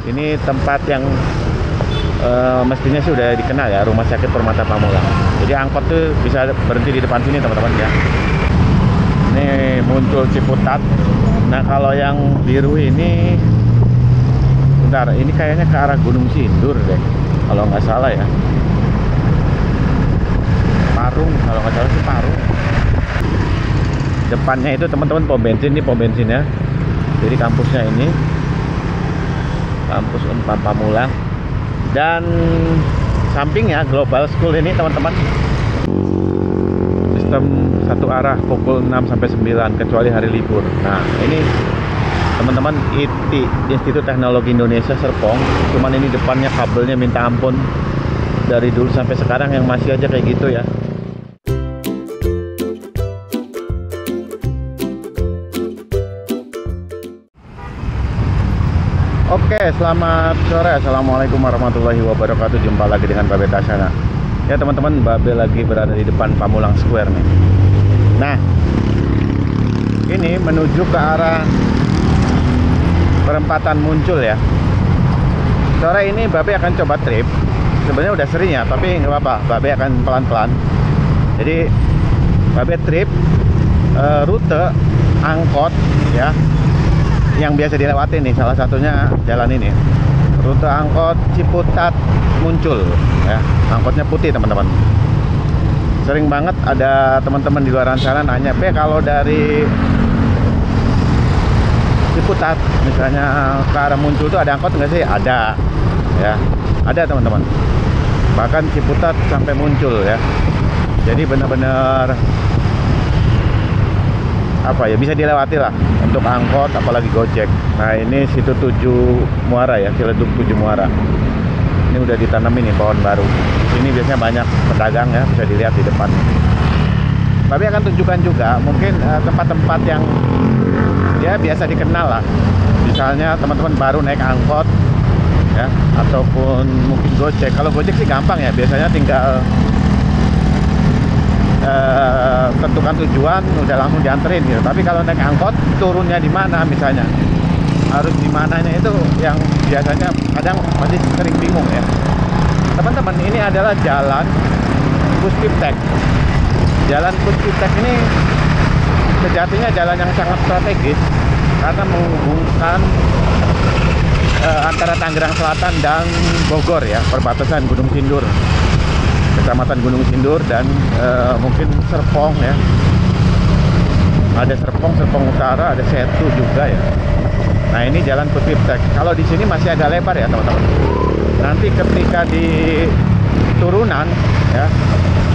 Ini tempat yang mestinya sih udah dikenal ya, Rumah Sakit Permata Pamulang. Jadi angkot tuh bisa berhenti di depan sini teman-teman ya. Ini muncul Ciputat. Nah kalau yang biru ini, bentar, ini kayaknya ke arah Gunung Sindur deh, kalau nggak salah ya. Parung, kalau nggak salah sih Parung. Depannya itu teman-teman pom bensin, ini pom bensinnya. Jadi kampusnya ini kampus Unpad Pamulang, dan sampingnya Global School ini teman-teman. Sistem satu arah pukul 6 sampai 9 kecuali hari libur. Nah ini teman-teman ITI, Institut Teknologi Indonesia Serpong. Cuman ini depannya kabelnya minta ampun, dari dulu sampai sekarang yang masih aja kayak gitu ya. Oke, selamat sore. Assalamualaikum warahmatullahi wabarakatuh. Jumpa lagi dengan Babe Tasana. Ya teman-teman, Babe lagi berada di depan Pamulang Square nih. Nah, ini menuju ke arah perempatan Muncul ya. Sore ini Babe akan coba trip. Sebenarnya udah sering ya, tapi nggak apa-apa. Babe akan pelan-pelan. Jadi Babe trip rute angkot ya, yang biasa dilewati nih, salah satunya jalan ini, rute angkot Ciputat Muncul ya. Angkotnya putih teman-teman. Sering banget ada teman-teman di luar sana nanya, "Be, kalau dari Ciputat misalnya ke arah Muncul tuh ada angkot nggak sih?" Ada ya, ada teman-teman, bahkan Ciputat sampai Muncul ya. Jadi benar-benar apa ya, bisa dilewati lah untuk angkot apalagi Gojek. Nah ini situ 7 Muara ya, Ciledug 7 Muara. Ini udah ditanamin nih pohon baru. Ini biasanya banyak pedagang ya, bisa dilihat di depan. Tapi akan tunjukkan juga mungkin tempat-tempat yang ya biasa dikenal lah. Misalnya teman-teman baru naik angkot ya, ataupun mungkin Gojek. Kalau Gojek sih gampang ya, biasanya tinggal tentukan tujuan udah langsung dianterin gitu. Tapi kalau naik angkot turunnya di mana misalnya, harus di mananya, itu yang biasanya kadang masih sering bingung ya teman-teman. Ini adalah jalan Puspiptek. Jalan Puspiptek ini sejatinya jalan yang sangat strategis karena menghubungkan antara Tangerang Selatan dan Bogor ya, perbatasan Gunung Sindur, Kecamatan Gunung Sindur, dan mungkin Serpong ya. Ada Serpong Utara, ada Setu juga ya. Nah ini jalan Puspiptek. Kalau di sini masih agak lebar ya teman-teman. Nanti ketika di turunan ya,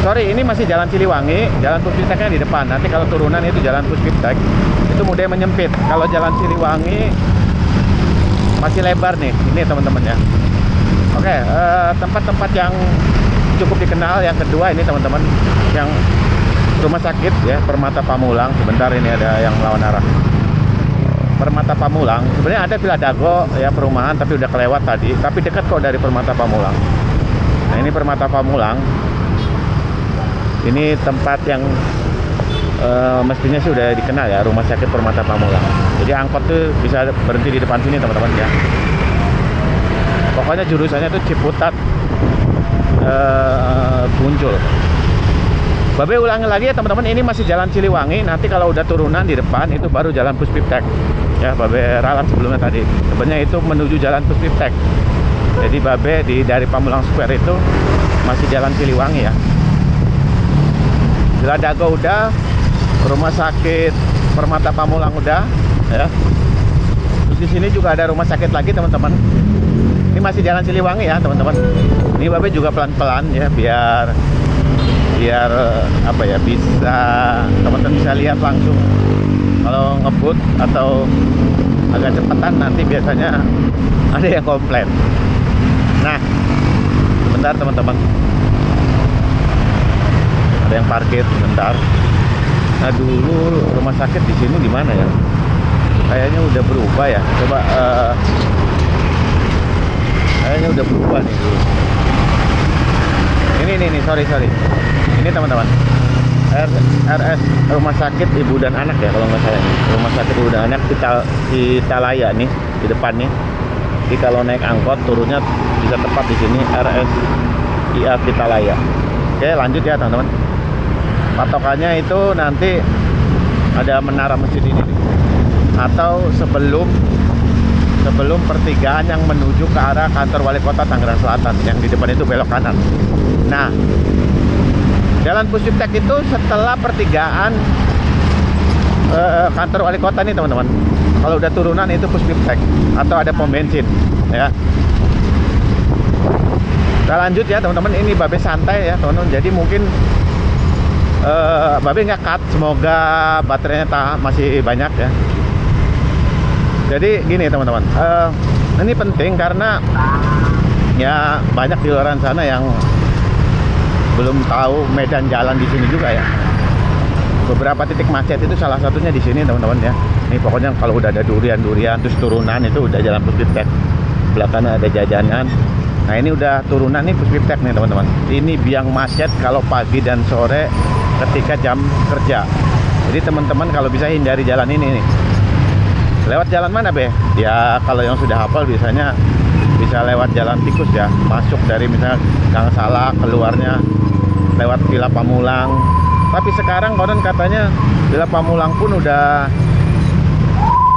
sorry, ini masih jalan Siliwangi, jalan Puspipteknya di depan. Nanti kalau turunan itu jalan Puspiptek, itu mulai menyempit. Kalau jalan Siliwangi masih lebar nih, ini teman-teman ya. Oke, tempat-tempat yang cukup dikenal. Yang kedua ini teman-teman, yang Rumah Sakit ya Permata Pamulang. Sebentar, ini ada yang lawan arah. Permata Pamulang sebenarnya ada Villa Dago ya, perumahan, tapi udah kelewat tadi. Tapi dekat kok dari Permata Pamulang. Nah ini Permata Pamulang. Ini tempat yang mestinya sih udah dikenal ya, Rumah Sakit Permata Pamulang. Jadi angkot tuh bisa berhenti di depan sini teman-teman ya. Pokoknya jurusannya tuh Ciputat Muncul. Babe ulangi lagi ya teman-teman, ini masih jalan Siliwangi. Nanti kalau udah turunan di depan itu baru jalan Puspiptek ya. Babe ralat sebelumnya tadi, sebenarnya itu menuju jalan Puspiptek. Jadi Babe dari Pamulang Square itu masih jalan Siliwangi ya. Villa Dago udah, Rumah Sakit Permata Pamulang udah ya. Terus di sini juga ada rumah sakit lagi teman-teman. Ini masih jalan Siliwangi ya teman-teman. Ini Babe juga pelan-pelan ya, biar apa ya, bisa teman-teman bisa lihat langsung. Kalau ngebut atau agak cepetan nanti biasanya ada yang komplain. Nah sebentar teman-teman, ada yang parkir sebentar. Nah dulu rumah sakit di sini di mana ya? Kayaknya udah berubah ya. Coba kayaknya udah berubah nih dulu. Ini sorry. Ini teman-teman, RS Rumah Sakit Ibu dan Anak ya kalau nggak salah. Rumah Sakit Ibu dan Anak di Talaya nih, di depan nih. Jadi kalau naik angkot turunnya bisa tepat di sini, RSIA Vitalaya. Oke, lanjut ya teman-teman. Patokannya itu nanti ada menara masjid ini nih. Atau sebelum pertigaan yang menuju ke arah kantor wali kota Tangerang Selatan, yang di depan itu belok kanan. Nah, jalan Puspiptek itu setelah pertigaan kantor wali kota nih teman-teman. Kalau udah turunan itu Puspiptek atau ada pom bensin ya. Kita lanjut ya teman-teman. Ini Babe santai ya teman-teman. Jadi mungkin Babe nggak cut. Semoga baterainya masih banyak ya. Jadi gini teman-teman, ini penting karena ya banyak di luar sana yang belum tahu medan jalan di sini juga ya. Beberapa titik macet itu salah satunya di sini teman-teman ya. Ini pokoknya kalau udah ada durian terus turunan itu udah jalan Puspiptek. Belakangnya ada jajanan. Nah ini udah turunan nih Puspiptek nih teman-teman. Ini biang macet kalau pagi dan sore ketika jam kerja. Jadi teman-teman kalau bisa hindari jalan ini nih. Lewat jalan mana Be? Ya kalau yang sudah hafal biasanya bisa lewat jalan tikus ya. Masuk dari misalnya Gang Salak, keluarnya lewat Villa Pamulang. Tapi sekarang konon katanya Villa Pamulang pun udah,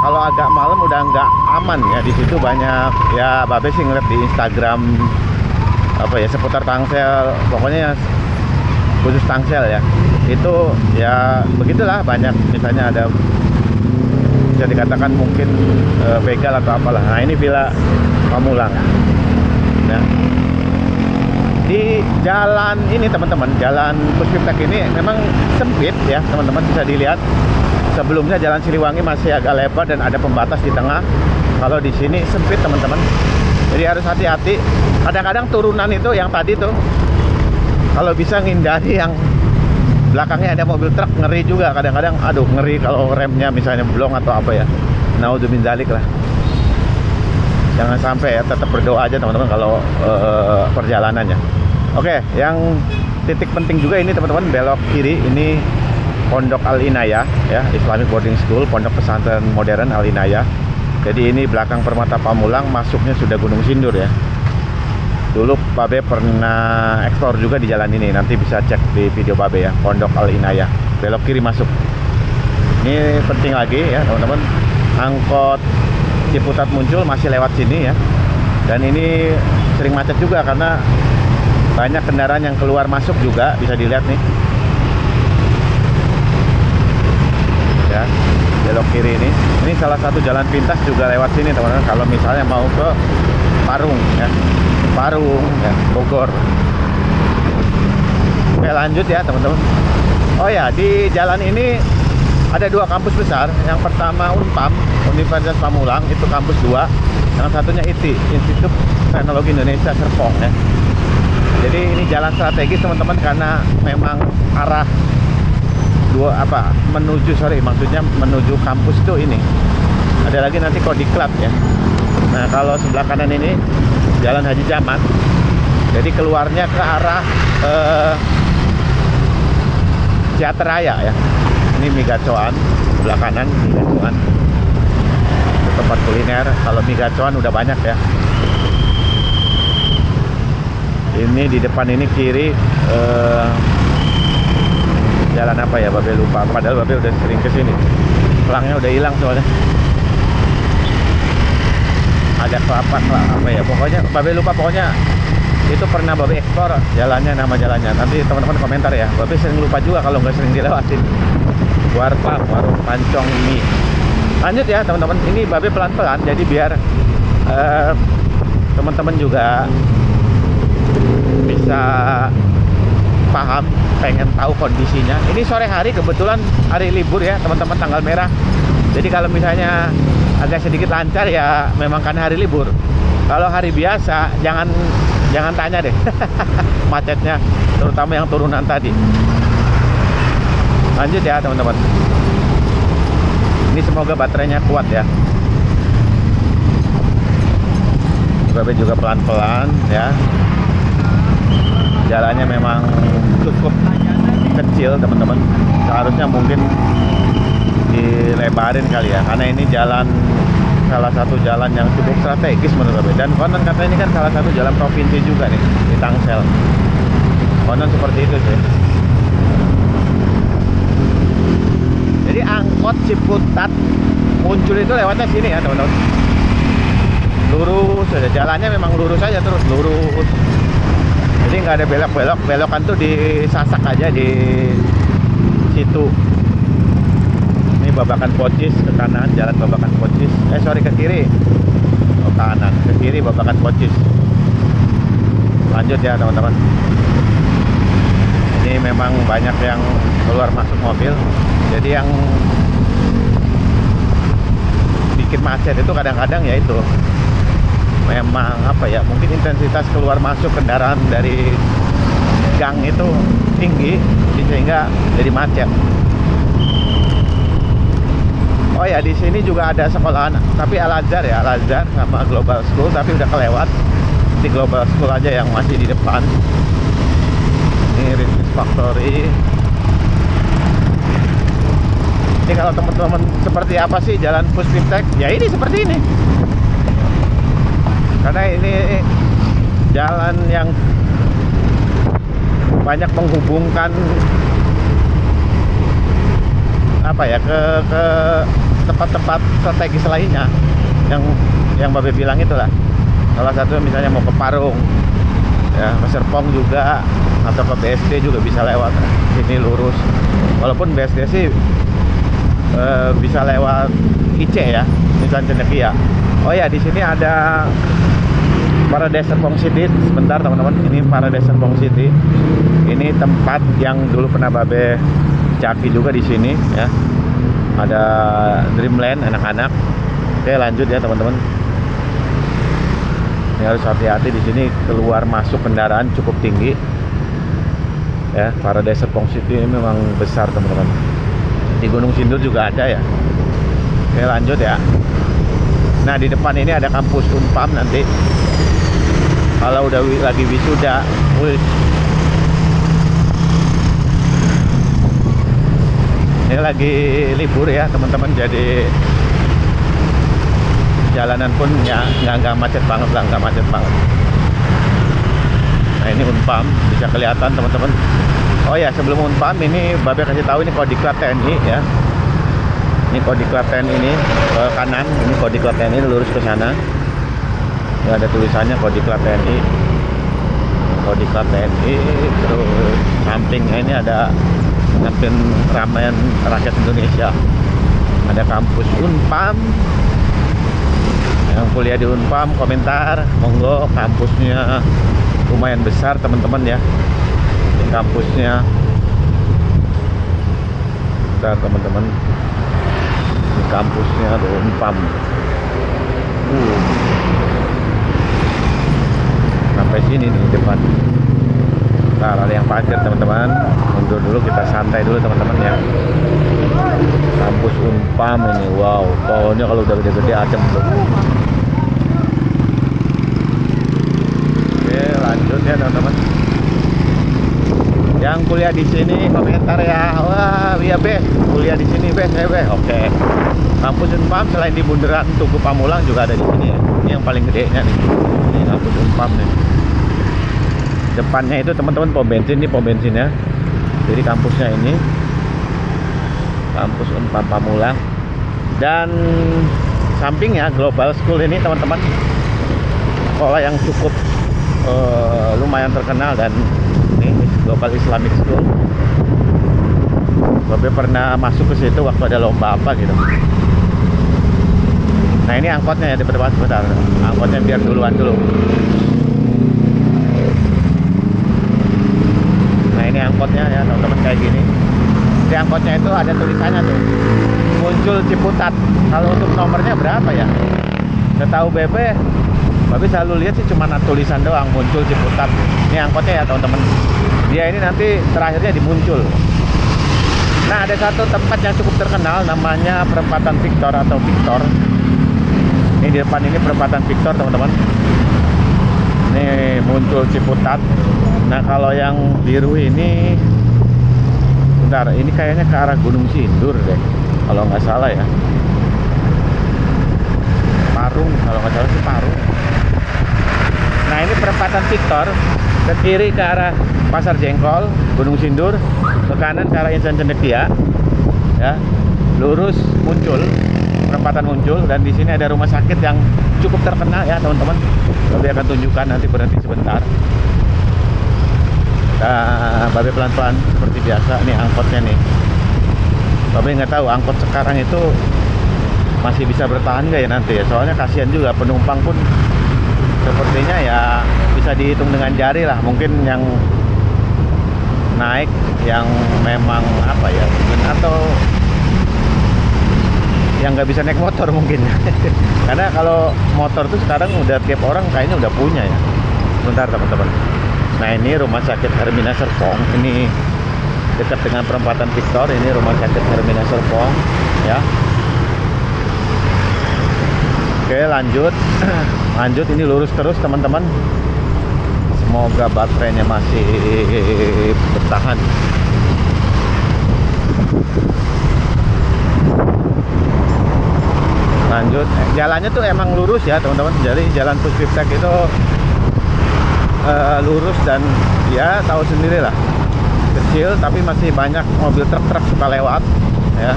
kalau agak malam udah nggak aman ya. Di situ banyak ya, Babe sih ngeliat di Instagram apa ya, seputar Tangsel, pokoknya khusus Tangsel ya. Itu ya begitulah, banyak misalnya ada bisa dikatakan mungkin begal atau apalah. Nah ini Villa Pamulang ya. Di jalan ini teman-teman, jalan Puspiptek ini memang sempit ya teman-teman, bisa dilihat. Sebelumnya jalan Siliwangi masih agak lebar dan ada pembatas di tengah. Kalau di sini sempit teman-teman, jadi harus hati-hati. Kadang-kadang turunan itu yang tadi tuh, kalau bisa ngindari yang belakangnya ada mobil truk, ngeri juga kadang-kadang. Aduh ngeri kalau remnya misalnya blong atau apa ya. Naudzubillah dzalik lah. Jangan sampai ya, tetap berdoa aja teman-teman kalau perjalanannya. Oke, yang titik penting juga ini teman-teman, belok kiri ini Pondok Al Inayah ya, Islamic Boarding School, pondok pesantren modern Al Inayah. Jadi ini belakang Permata Pamulang, masuknya sudah Gunung Sindur ya. Dulu Babe pernah eksplor juga di jalan ini, nanti bisa cek di video Babe ya, Pondok Al Inayah. Belok kiri masuk. Ini penting lagi ya teman-teman, angkot Ciputat muncul masih lewat sini ya. Dan ini sering macet juga karena banyak kendaraan yang keluar masuk juga, bisa dilihat nih ya. Belok kiri ini salah satu jalan pintas juga lewat sini teman-teman, kalau misalnya mau ke Parung ya, Bogor. Oke lanjut ya teman-teman. Oh ya, di jalan ini ada dua kampus besar. Yang pertama Unpam, Universitas Pamulang, itu kampus 2. Yang satunya ITI, Institut Teknologi Indonesia Serpong ya. Jadi ini jalan strategis teman-teman, karena memang arah maksudnya menuju kampus itu ini. Ada lagi nanti Kodiklat ya. Nah kalau sebelah kanan ini Jalan Haji Jamat. Jadi keluarnya ke arah Ciateraya ya. Ini mie gacoan sebelah kanan, mie gacoan. Itu tempat kuliner. Kalau mie gacoan udah banyak ya. Ini di depan ini kiri jalan apa ya, Babe lupa. Padahal Babe udah sering kesini. Pelangnya udah hilang soalnya. Ada kelapa apa ya, pokoknya Babe lupa. Pokoknya itu pernah Babe eksplor jalannya, nama jalannya. Nanti teman-teman komentar ya. Babe sering lupa juga kalau nggak sering dilewatin. Warung Pancong mie. Lanjut ya teman-teman. Ini Babe pelan-pelan, jadi biar teman-teman juga bisa paham, pengen tahu kondisinya. Ini sore hari, kebetulan hari libur ya teman-teman, tanggal merah. Jadi kalau misalnya agak sedikit lancar ya memang kan hari libur. Kalau hari biasa jangan tanya deh macetnya, terutama yang turunan tadi. Lanjut ya teman-teman. Ini semoga baterainya kuat ya. Babe juga pelan-pelan ya. Jalannya memang cukup kecil teman-teman. Seharusnya mungkin dilebarin kali ya, karena ini jalan salah satu jalan yang cukup strategis menurut Babe. Dan konon katanya ini kan salah satu jalan provinsi juga nih di Tangsel. Konon seperti itu sih. Jadi angkot Ciputat muncul itu lewatnya sini ya teman-teman. Lurus aja, jalannya memang lurus aja terus lurus. Jadi nggak ada belok-belok, belokan tuh disasak aja di situ. Ini Babakan Pocis ke kanan, jalan Babakan Pocis. Sorry ke kiri. Oh kanan, ke kiri Babakan Pocis. Lanjut ya teman-teman. Ini memang banyak yang keluar masuk mobil. Jadi yang bikin macet itu kadang-kadang ya itu memang apa ya, mungkin intensitas keluar masuk kendaraan dari gang itu tinggi sehingga jadi macet. Oh ya, di sini juga ada sekolahan tapi Al-Azhar ya, Al-Azhar sama Global School, tapi udah kelewat. Di Global School aja yang masih di depan. Ini Rizky's Factory. Ini kalau teman-teman seperti apa sih jalan Puspintek? Ya ini seperti ini. Karena ini jalan yang banyak menghubungkan apa ya ke tempat-tempat strategis lainnya yang Babe bilang itulah. Salah satu misalnya mau ke Parung ya, ke Serpong juga, atau ke BSD juga bisa lewat sini lurus. Walaupun BSD sih bisa lewat IC ya, misalnya Cendekia. Oh ya, di sini ada Paradise Serpong City. Sebentar teman-teman, ini Paradise Serpong City. Ini tempat yang dulu pernah Babe caki juga di sini ya. Ada Dreamland anak-anak. Oke, lanjut ya teman-teman. Ini harus hati-hati di sini, keluar masuk kendaraan cukup tinggi. Ya, Paradise Serpong City ini memang besar teman-teman. Di Gunung Sindur juga ada ya. Oke, lanjut ya. Nah, di depan ini ada kampus Unpam nanti. Kalau udah lagi wisuda, ini lagi libur ya teman-teman, jadi jalanan pun ya nggak macet banget lah, nggak macet banget. Nah, ini Unpam bisa kelihatan teman-teman. Oh ya, sebelum Unpam ini Babe kasih tahu, ini Kodiklat TNI ya. Ini Kodiklat TNI ini ke kanan, ini Kodiklat TNI lurus ke sana. Ya, ada tulisannya Kodiklat TNI. Kodiklat TNI, terus sampingnya ini ada Ngapin Ramen Rakyat Indonesia. Ada kampus Unpam. Yang kuliah di Unpam komentar, monggo, kampusnya lumayan besar teman-teman ya. Ini kampusnya. Bentar teman-teman. Ini kampusnya di Unpam. Sampai sini nih depan. Nah, ada yang parkir teman-teman. Mundur dulu, kita santai dulu teman-teman ya. Kampus Unpam ini, wow, pohonnya kalau udah gede-gede adem tuh. Oke, lanjut ya teman-teman. Yang kuliah di sini komentar ya. Wah, iya Be, kuliah di sini Be, saya Be. Oke. Kampus Unpam selain di Bundaran Tugu Pamulang juga ada di sini ya. Ini yang paling gedenya nih. Ini kampus Unpam nih. Depannya itu teman-teman pom bensin, ini pom bensinnya. Jadi kampusnya ini kampus Unpam Pamulang. Dan sampingnya Global School ini teman-teman, sekolah yang cukup lumayan terkenal. Dan ini Global Islamic School. Babe pernah masuk ke situ waktu ada lomba apa gitu. Nah, ini angkotnya ya di depan sebentar. Angkotnya biar duluan dulu. Ini angkotnya ya teman-teman, kayak gini. Di angkotnya itu ada tulisannya tuh, muncul Ciputat. Kalau untuk nomornya berapa ya? Setahu Babe selalu lihat sih cuma tulisan doang, muncul Ciputat. Ini angkotnya ya teman-teman. Dia ini nanti terakhirnya di Muncul. Nah, ada satu tempat yang cukup terkenal namanya Perempatan Victor atau Victor. Ini di depan ini Perempatan Victor teman-teman. Ini Muncul Ciputat. Nah, kalau yang biru ini, bentar, ini kayaknya ke arah Gunung Sindur deh, kalau nggak salah ya. Parung, kalau nggak salah sih Parung. Nah ini perempatan Victor, ke kiri ke arah Pasar Jengkol, Gunung Sindur, ke kanan ke arah Insan Cendekia, ya, lurus muncul, perempatan muncul, dan di sini ada rumah sakit yang cukup terkenal ya teman-teman. Babe akan tunjukkan, nanti berhenti sebentar. Nah, Babe pelan-pelan seperti biasa. Nih angkotnya nih. Babe nggak tahu angkot sekarang itu masih bisa bertahan nggak ya nanti ya. Soalnya kasihan juga penumpang pun sepertinya ya bisa dihitung dengan jari lah. Mungkin yang naik yang memang apa ya, atau yang nggak bisa naik motor mungkin. Karena kalau motor tuh sekarang udah tiap orang kayaknya udah punya ya. Bentar teman-teman. Nah ini rumah sakit Hermina Serpong, ini dekat dengan perempatan Victor. Ini rumah sakit Hermina Serpong ya. Oke lanjut. Lanjut, ini lurus terus teman-teman. Semoga baterainya masih bertahan. Lanjut, jalannya tuh emang lurus ya teman-teman. Jadi jalan Puspiptek itu lurus dan ya tahu sendiri lah, kecil tapi masih banyak mobil truk-truk suka lewat ya.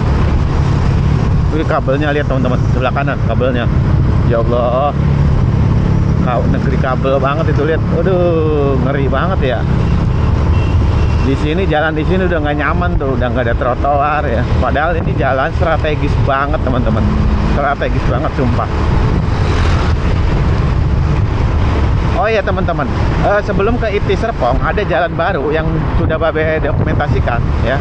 Ini kabelnya, lihat teman-teman, sebelah kanan kabelnya. Ya Allah, negeri kabel banget itu, lihat. Waduh, ngeri banget ya. Di sini jalan di sini udah nggak nyaman tuh, udah nggak ada trotoar ya. Padahal ini jalan strategis banget teman-teman, strategis banget sumpah. Oh iya teman-teman, sebelum ke IT Serpong ada jalan baru yang sudah Babe dokumentasikan ya.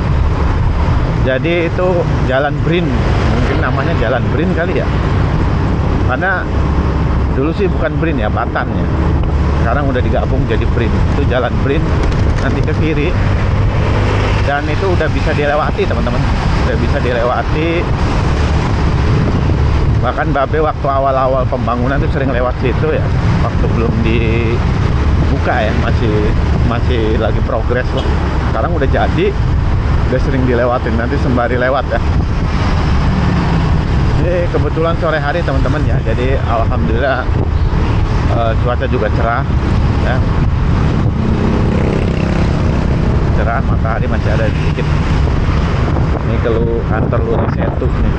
Jadi itu Jalan Brin, mungkin namanya Jalan Brin kali ya. Karena dulu sih bukan Brin ya, Batan ya. Sekarang udah digabung jadi Brin. Itu Jalan Brin, nanti ke kiri. Dan itu udah bisa dilewati teman-teman, udah bisa dilewati. Bahkan Babe waktu awal-awal pembangunan tuh sering lewat situ ya, waktu belum dibuka ya, masih lagi progres loh. Sekarang udah jadi, udah sering dilewatin, nanti sembari lewat ya. Ini kebetulan sore hari teman-teman ya, jadi alhamdulillah cuaca juga cerah ya, cerah, matahari masih ada sedikit. Ini kalau kantor Luri Setu nih.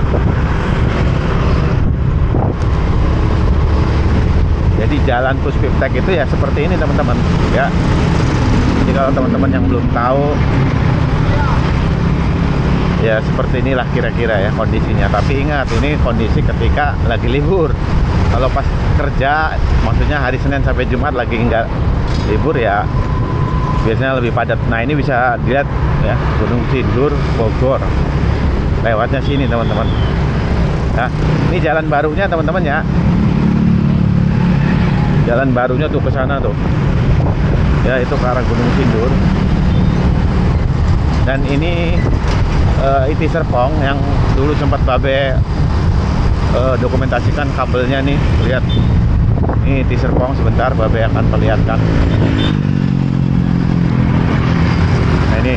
Jadi jalan Puspiptek itu ya seperti ini teman-teman ya. Jadi kalau teman-teman yang belum tahu ya seperti inilah kira-kira ya kondisinya. Tapi ingat, ini kondisi ketika lagi libur. Kalau pas kerja, maksudnya hari Senin sampai Jumat lagi nggak libur ya, biasanya lebih padat. Nah ini bisa dilihat ya, Gunung Sindur, Bogor, lewatnya sini teman-teman. Nah ini jalan barunya teman-teman ya. Jalan barunya tuh ke sana tuh. Ya itu ke arah Gunung Sindur. Dan ini IT Serpong yang dulu sempat Babe dokumentasikan kabelnya nih. Lihat. Ini IT Serpong, sebentar Babe akan perlihatkan. Nah ini.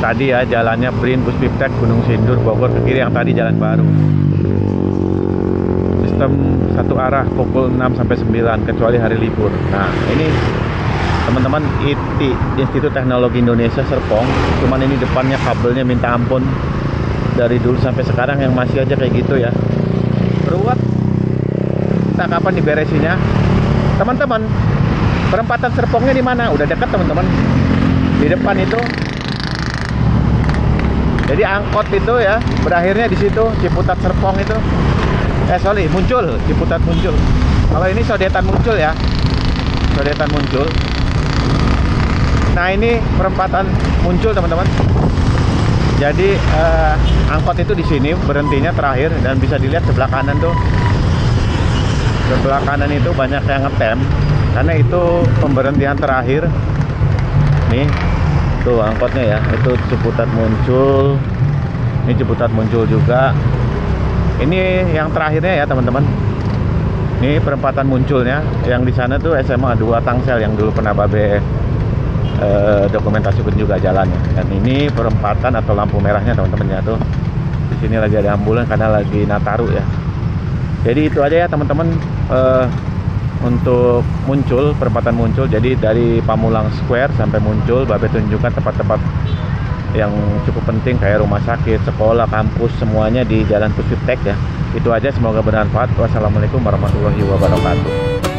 Tadi ya jalannya Brin, Puspiptek, Gunung Sindur, Bogor, ke kiri yang tadi jalan baru. Sistem satu arah pukul 6 sampai 9 kecuali hari libur. Nah ini teman-teman, IT Institut Teknologi Indonesia Serpong. Cuman ini depannya kabelnya minta ampun, dari dulu sampai sekarang yang masih aja kayak gitu ya, beruat. Entah kapan diberesinnya teman-teman. Perempatan Serpongnya di mana? Udah dekat teman-teman, di depan itu. Jadi angkot itu ya berakhirnya di situ, Ciputat Serpong itu. Sorry, Muncul, Ciputat Muncul. Kalau ini Sodetan Muncul ya, Sodetan Muncul. Nah ini perempatan Muncul teman-teman. Jadi angkot itu di sini berhentinya terakhir, dan bisa dilihat sebelah kanan tuh. Sebelah kanan itu banyak yang ngetem, karena itu pemberhentian terakhir. Nih, tuh angkotnya ya, itu Ciputat Muncul. Ini Ciputat Muncul juga. Ini yang terakhirnya ya teman-teman. Ini perempatan Munculnya. Yang di sana tuh SMA 2 Tangsel yang dulu pernah Babe dokumentasikan juga jalannya. Dan ini perempatan atau lampu merahnya teman-teman ya tuh. Di sini lagi ada ambulan karena lagi Nataru ya. Jadi itu aja ya teman-teman, untuk Muncul, perempatan Muncul. Jadi dari Pamulang Square sampai Muncul, Babe tunjukkan tempat-tempat yang cukup penting kayak rumah sakit, sekolah, kampus, semuanya di Jalan Puspiptek ya. Itu aja, semoga bermanfaat. Wassalamualaikum warahmatullahi wabarakatuh.